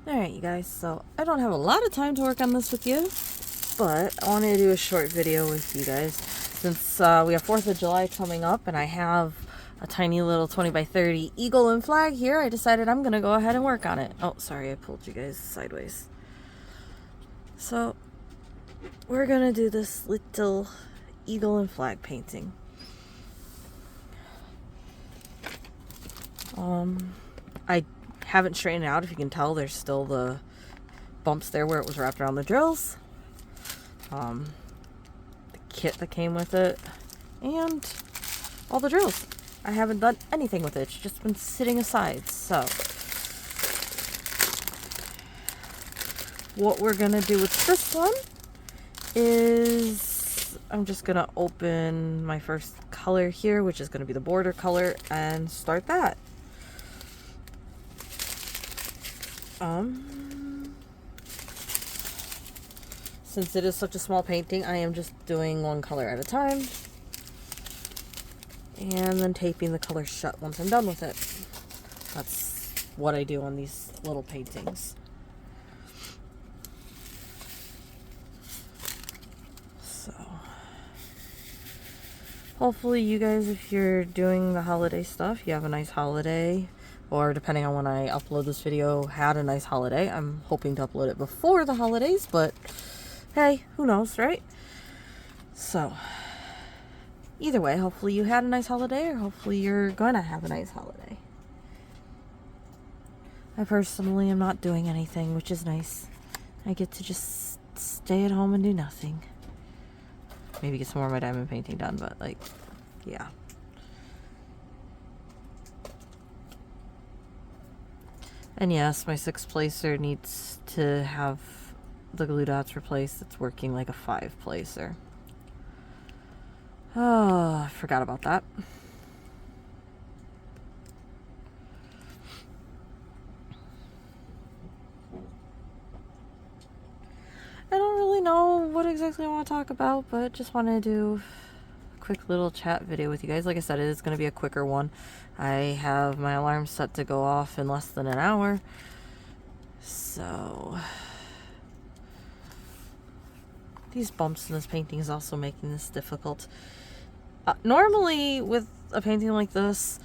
Alright, you guys, so I don't have a lot of time to work on this with you, but I wanted to do a short video with you guys. Since we have 4th of July coming up and I have a tiny little 20 by 30 eagle and flag here, I decided I'm going to go ahead and work on it. Oh, sorry, I pulled you guys sideways. So, we're going to do this little eagle and flag painting. I haven't straightened it out. If you can tell, there's still the bumps there where it was wrapped around the drills. The kit that came with it, and all the drills. I haven't done anything with it. It's just been sitting aside. So, what we're gonna do with this one is I'm just gonna open my first color here, which is gonna be the border color, and start that. Since it is such a small painting, I am just doing one color at a time and then taping the color shut once I'm done with it. That's what I do on these little paintings. So hopefully you guys, if you're doing the holiday stuff, you have a nice holiday. Or depending on when I upload this video, had a nice holiday. I'm hoping to upload it before the holidays, but hey, who knows, right? So, either way, hopefully you had a nice holiday, or hopefully you're gonna have a nice holiday. I personally am not doing anything, which is nice. I get to just stay at home and do nothing. Maybe get some more of my diamond painting done, but like, yeah. And yes, my 6th placer needs to have the glue dots replaced. It's working like a 5 placer. Oh, I forgot about that. I don't really know what exactly I want to talk about, but just wanted to do a quick little chat video with you guys. Like I said, it is going to be a quicker one. I have my alarm set to go off in less than an hour. So these bumps in this painting is also making this difficult. Normally with a painting like this,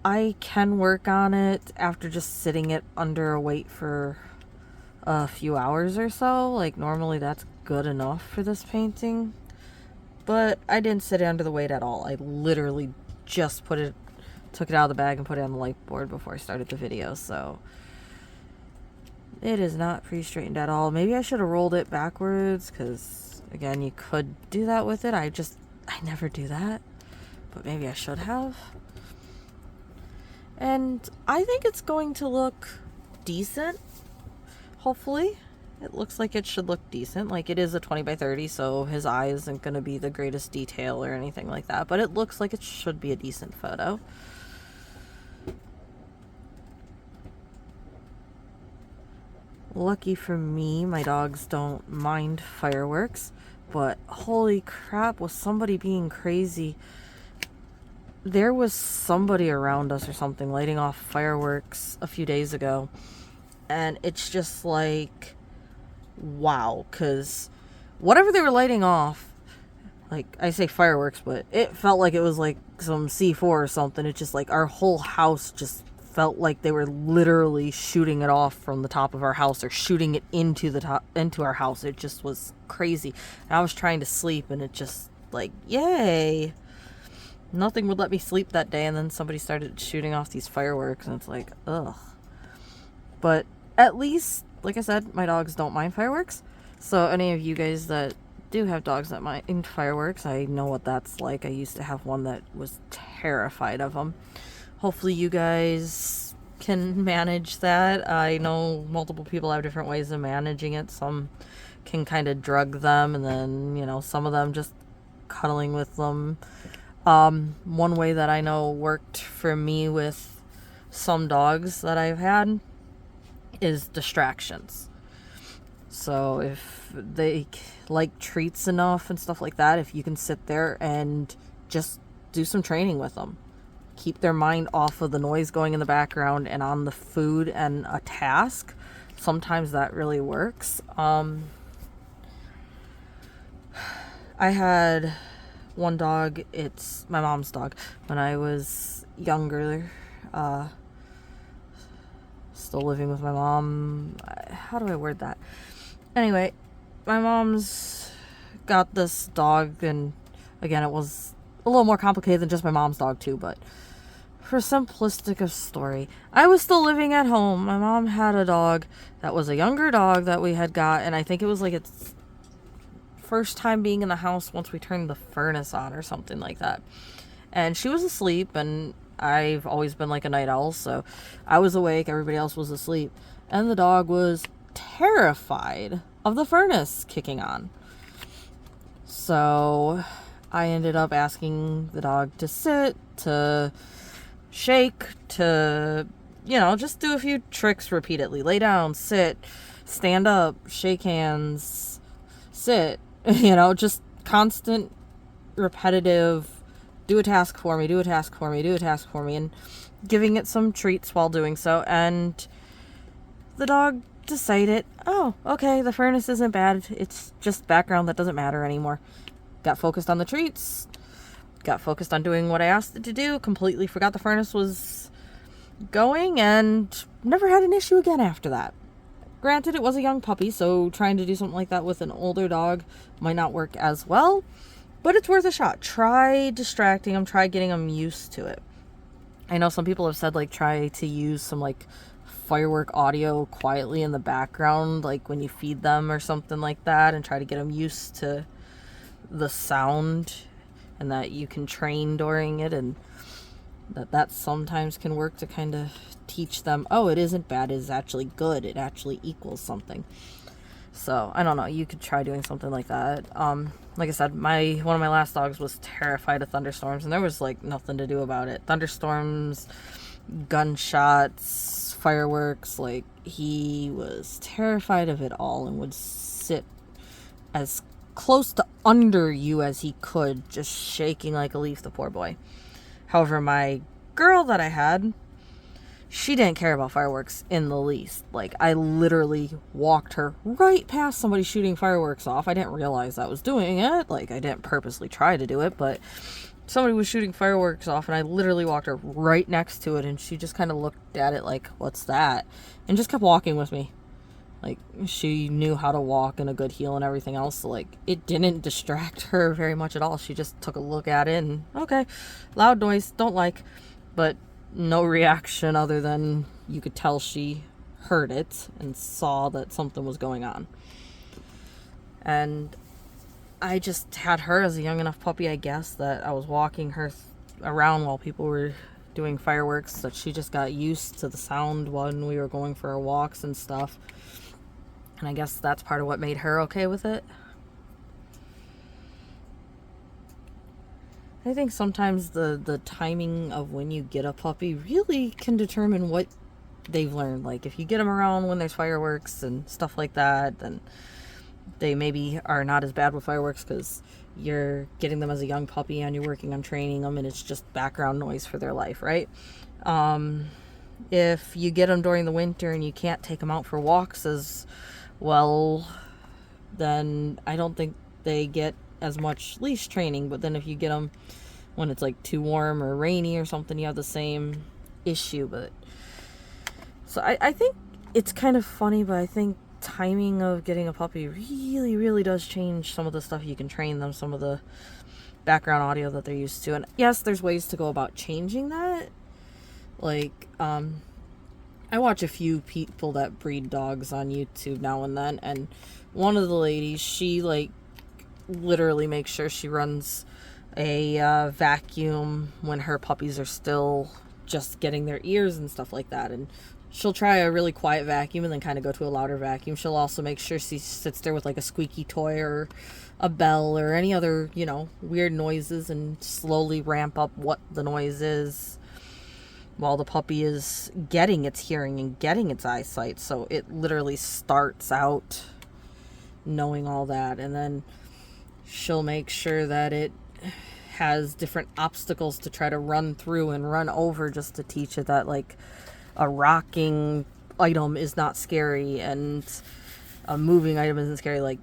I can work on it after just sitting it under a weight for a few hours or so. Like normally that's good enough for this painting. But I didn't sit it under the weight at all. I literally just took it out of the bag and put it on the light board before I started the video. So it is not pre-straightened at all. Maybe I should have rolled it backwards, because again, you could do that with it. I never do that, but maybe I should have. And I think it's going to look decent. Hopefully it looks like it should look decent. Like, it is a 20 by 30, so his eye isn't going to be the greatest detail or anything like that, but it looks like it should be a decent photo. Lucky for me, my dogs don't mind fireworks, but holy crap, was somebody being crazy. There was somebody around us or something lighting off fireworks a few days ago, and it's just like, wow, because whatever they were lighting off, like, I say fireworks, but it felt like it was like some C4 or something. It's just like our whole house just felt like they were literally shooting it off from the top of our house, or shooting it into our house. It just was crazy. And I was trying to sleep, and it just like, yay. Nothing would let me sleep that day, and then somebody started shooting off these fireworks, and it's like, ugh. But at least, like I said, my dogs don't mind fireworks. So any of you guys that do have dogs that mind fireworks, I know what that's like. I used to have one that was terrified of them. Hopefully you guys can manage that. I know multiple people have different ways of managing it. Some can kind of drug them, and then, you know, some of them just cuddling with them. One way that I know worked for me with some dogs that I've had is distractions. So if they like treats enough and stuff like that, if you can sit there and just do some training with them. keep their mind off of the noise going in the background and on the food and a task, sometimes that really works. I had one dog, it's my mom's dog, when I was younger, still living with my mom. How do I word that? Anyway, my mom's got this dog, and again, it was a little more complicated than just my mom's dog too, but for simplistic of story, I was still living at home. My mom had a dog that was a younger dog that we had got, and I think it was like its first time being in the house once we turned the furnace on or something like that. And she was asleep, and I've always been like a night owl, so I was awake, everybody else was asleep, and the dog was terrified of the furnace kicking on. So I ended up asking the dog to sit, to shake, to, just do a few tricks repeatedly. Lay down, sit, stand up, shake hands, sit, just constant, repetitive, do a task for me, do a task for me, do a task for me, and giving it some treats while doing so. And the dog decided, oh, okay, the furnace isn't bad. It's just background that doesn't matter anymore. Got focused on the treats, got focused on doing what I asked it to do, completely forgot the furnace was going, and never had an issue again after that. Granted, it was a young puppy, so trying to do something like that with an older dog might not work as well, but it's worth a shot. Try distracting them, try getting them used to it. I know some people have said, try to use some, firework audio quietly in the background, when you feed them or something like that, and try to get them used to the sound, and that you can train during it, and that sometimes can work to kind of teach them, oh, it isn't bad, it's actually good, it actually equals something. So I don't know, you could try doing something like that. Like I said, one of my last dogs was terrified of thunderstorms, and there was nothing to do about it. Thunderstorms, gunshots, fireworks, he was terrified of it all and would sit as close to under you as he could, just shaking like a leaf, the poor boy. However, my girl that I had, she didn't care about fireworks in the least. I literally walked her right past somebody shooting fireworks off. I didn't realize I was doing it. I didn't purposely try to do it, but somebody was shooting fireworks off, and I literally walked her right next to it, and she just kind of looked at it what's that? And just kept walking with me. She knew how to walk in a good heel and everything else, so it didn't distract her very much at all. She just took a look at it and, okay, loud noise, don't like, but no reaction other than you could tell she heard it and saw that something was going on. And I just had her as a young enough puppy, I guess, that I was walking her around while people were doing fireworks, that she just got used to the sound when we were going for our walks and stuff. And I guess that's part of what made her okay with it. I think sometimes the timing of when you get a puppy really can determine what they've learned. If you get them around when there's fireworks and stuff like that, then they maybe are not as bad with fireworks because you're getting them as a young puppy and you're working on training them, and it's just background noise for their life, right? If you get them during the winter and you can't take them out for walks as well, then I don't think they get as much leash training. But then if you get them when it's too warm or rainy or something, you have the same issue. But so I think it's kind of funny, but I think timing of getting a puppy really, really does change some of the stuff you can train them, some of the background audio that they're used to. And yes, there's ways to go about changing that. I watch a few people that breed dogs on YouTube now and then, and one of the ladies, she literally makes sure she runs a vacuum when her puppies are still just getting their ears and stuff like that, and she'll try a really quiet vacuum and then kind of go to a louder vacuum. She'll also make sure she sits there with a squeaky toy or a bell or any other, weird noises, and slowly ramp up what the noise is while the puppy is getting its hearing and getting its eyesight. So it literally starts out knowing all that, and then she'll make sure that it has different obstacles to try to run through and run over, just to teach it that like a rocking item is not scary and a moving item isn't scary. Like,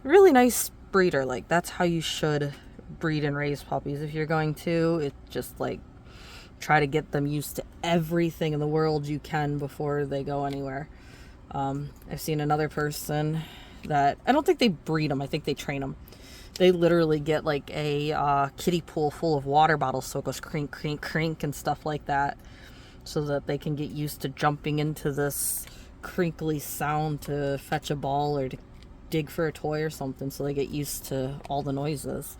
really nice breeder. Like, that's how you should breed and raise puppies. If you're going to, it just like try to get them used to everything in the world you can before they go anywhere. I've seen another person that, I don't think they breed them, I think they train them. They literally get like a kiddie pool full of water bottles, so it goes crink, crink, crink and stuff like that, so that they can get used to jumping into this crinkly sound to fetch a ball or to dig for a toy or something, so they get used to all the noises.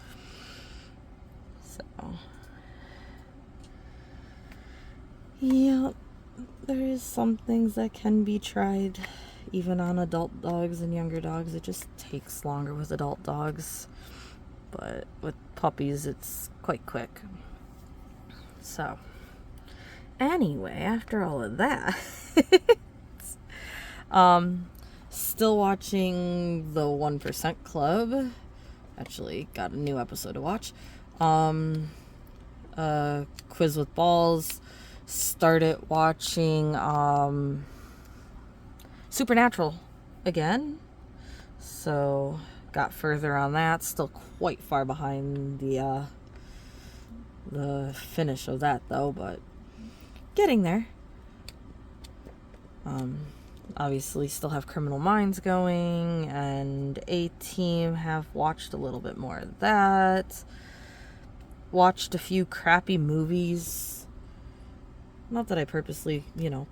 So, yeah, there is some things that can be tried even on adult dogs and younger dogs. It just takes longer with adult dogs, but with puppies it's quite quick. So anyway, after all of that, still watching the 1% Club. Actually got a new episode to watch. Quiz with Balls. Started watching Supernatural again, so got further on that. Still quite far behind the finish of that though, but getting there. Obviously still have Criminal Minds going, and A-Team. Have watched a little bit more of that. Watched a few crappy movies. Not that I purposely,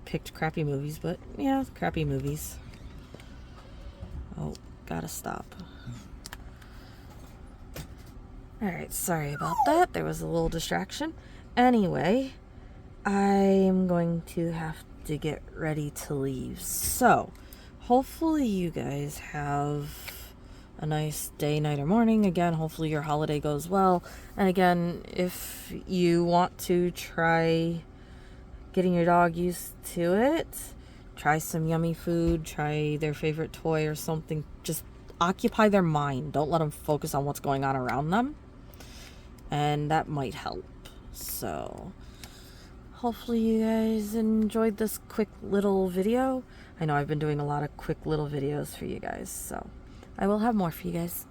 picked crappy movies, but yeah, crappy movies. Oh, gotta stop. Alright, sorry about that. There was a little distraction. Anyway, I'm going to have to get ready to leave. So, hopefully you guys have a nice day, night, or morning. Again, hopefully your holiday goes well. And again, if you want to try getting your dog used to it, try some yummy food, try their favorite toy or something. Just occupy their mind. Don't let them focus on what's going on around them, and that might help. So hopefully you guys enjoyed this quick little video. I know I've been doing a lot of quick little videos for you guys, so I will have more for you guys.